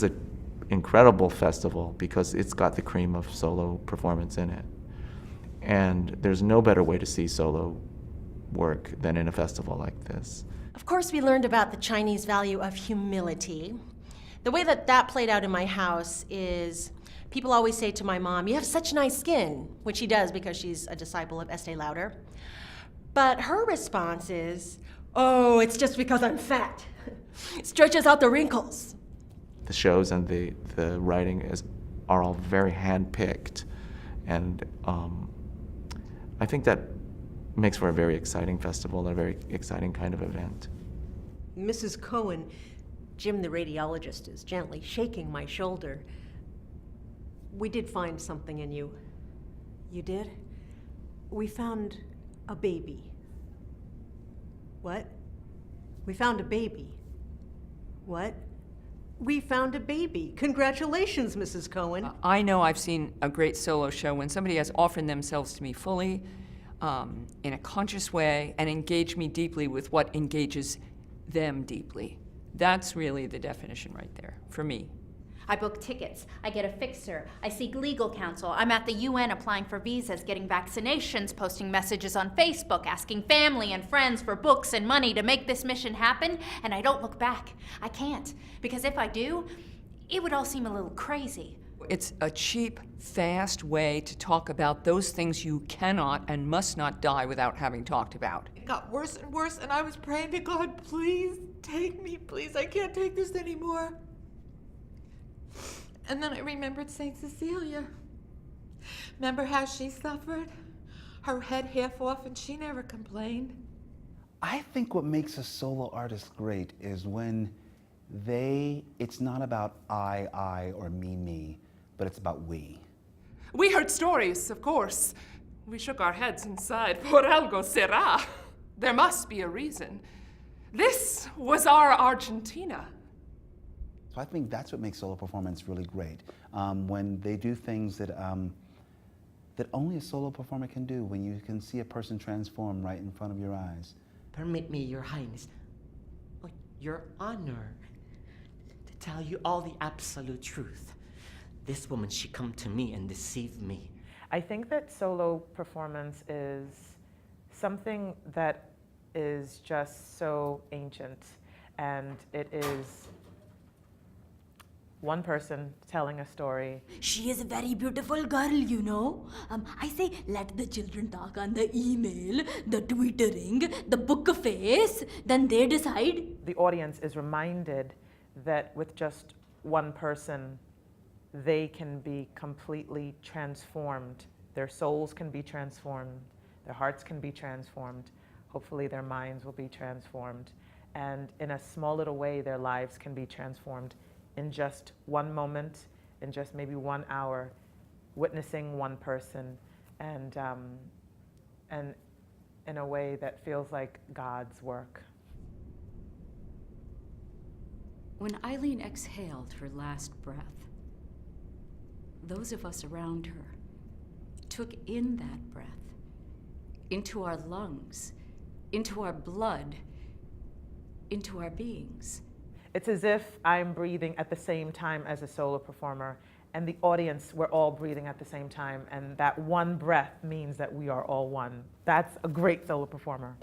is an incredible festival because it's got the cream of solo performance in it. And there's no better way to see solo work than in a festival like this. Of course, we learned about the Chinese value of humility. The way that played out in my house is people always say to my mom, "You have such nice skin," which she does because she's a disciple of Estee Lauder. But her response is, "Oh, it's just because I'm fat. It stretches out the wrinkles." The shows and the writing are all very hand-picked. And I think that makes for a very exciting festival, a very exciting kind of event. Mrs. Cohen, Jim the radiologist is gently shaking my shoulder. We did find something in you. You did? We found a baby. What? We found a baby. What? We found a baby. Congratulations, Mrs. Cohen. I know I've seen a great solo show when somebody has offered themselves to me fully, in a conscious way, and engaged me deeply with what engages them deeply. That's really the definition right there, for me. I book tickets, I get a fixer, I seek legal counsel, I'm at the UN applying for visas, getting vaccinations, posting messages on Facebook, asking family and friends for books and money to make this mission happen, and I don't look back. I can't, because if I do, it would all seem a little crazy. It's a cheap, fast way to talk about those things you cannot and must not die without having talked about. It got worse and worse, and I was praying to God, please take me, please, I can't take this anymore. And then I remembered St. Cecilia. Remember how she suffered? Her head half off and she never complained. I think what makes a solo artist great is when it's not about I, or me, but it's about we. We heard stories, of course. We shook our heads and sighed, por algo será. There must be a reason. This was our Argentina. So I think that's what makes solo performance really great. When they do things that only a solo performer can do, when you can see a person transform right in front of your eyes. Permit me, Your Highness, Your Honor, to tell you all the absolute truth. This woman, she come to me and deceived me. I think that solo performance is something that is just so ancient, and it is one person telling a story. She is a very beautiful girl, you know. I say, let the children talk on the email, the twittering, the book face, then they decide. The audience is reminded that with just one person, they can be completely transformed. Their souls can be transformed, their hearts can be transformed, hopefully their minds will be transformed, and in a small little way, their lives can be transformed in just one moment, in just maybe 1 hour, witnessing one person, and in a way that feels like God's work. When Eileen exhaled her last breath, those of us around her took in that breath into our lungs, into our blood, into our beings. It's as if I'm breathing at the same time as a solo performer, and the audience, we're all breathing at the same time, and that one breath means that we are all one. That's a great solo performer.